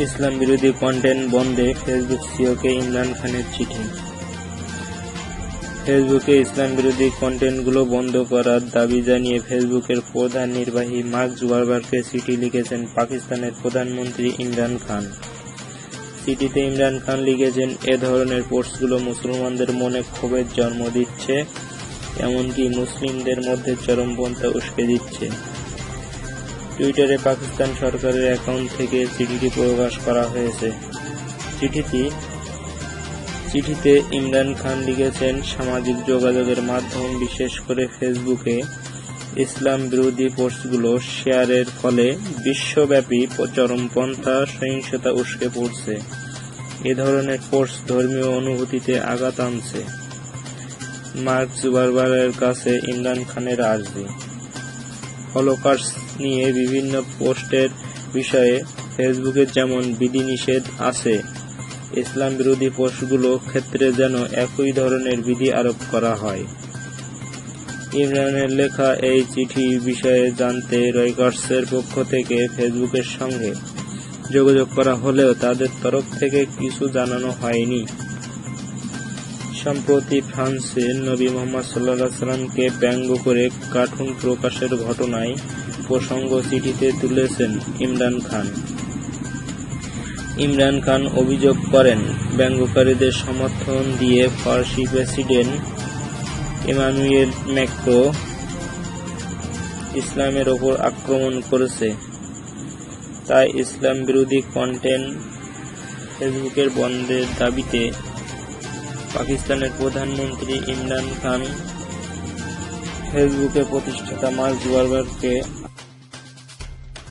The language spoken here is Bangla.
ইসলাম বিরোধী কন্টেন্ট বন্ধে ফেসবুক সিইওকে ইমরান খানের চিঠি। ফেসবুকে ইসলাম বিরোধী কন্টেন্টগুলো বন্ধ করার দাবি জানিয়ে ফেসবুকের প্রধান নির্বাহী মার্ক জুকারবার্গকে চিঠি লিখেছেন পাকিস্তানের প্রধানমন্ত্রী ইমরান খান। চিঠিতে ইমরান খান লিখেছেন, এ ধরনের পোস্টগুলো মুসলমানদের মনে ক্ষোভের জন্ম দিচ্ছে, এমনকি মুসলিমদের মধ্যে চরমপন্থা উস্কে দিচ্ছে। টুইটারে পাকিস্তান সরকারের অ্যাকাউন্ট থেকে চিঠিটি প্রকাশ করা হয়েছে। চিঠিতে ইমরান খান লিখেছেন, সামাজিক যোগাযোগের মাধ্যম বিশেষ করে ফেসবুকে ইসলাম বিরোধী পোস্টগুলো শেয়ারের ফলে বিশ্বব্যাপী চরমপন্থা সহিংসতা উস্কে পড়ছে। এ ধরনের পোস্ট ধর্মীয় অনুভূতিতে আঘাত আনছে। মার্ক জুকারবার্গের কাছে ইমরান খানের আর্জি। হলোকস্ট নিয়ে বিভিন্ন পোস্টের বিষয়ে ফেসবুকে যেমন বিধিনিষেধ আছে, ইসলাম বিরোধী পোস্টগুলো ক্ষেত্রে যেন একই ধরনের বিধি আরোপ করা হয়। ইমরানের লেখা এই চিঠি বিষয়ে জানতে রয়টার্সের পক্ষ থেকে ফেসবুকের সঙ্গে যোগাযোগ করা হলেও তাদের তরফ থেকে কিছু জানানো হয়নি। সম্প্রতি ফ্রান্সে নবী মুহাম্মদ কে ব্যঙ্গ করে কার্টুন প্রকাশের ঘটনায় প্রসঙ্গ চিঠিতে তুলেছেন ইমরান খান। ইমরান খান অভিযোগ করেন, ব্যঙ্গকারীদের সমর্থন দিয়ে ফরাসি প্রেসিডেন্ট ইমানুয়েল ম্যাক্রো ইসলামের ওপর আক্রমণ করেছে। তাই ইসলাম বিরোধী কন্টেন্ট ফেসবুকের বন্ধের দাবিতে পাকিস্তানের প্রধানমন্ত্রী ইমরান খান ফেসবুকের প্রতিষ্ঠাতা মার্ক জুকারবার্গকে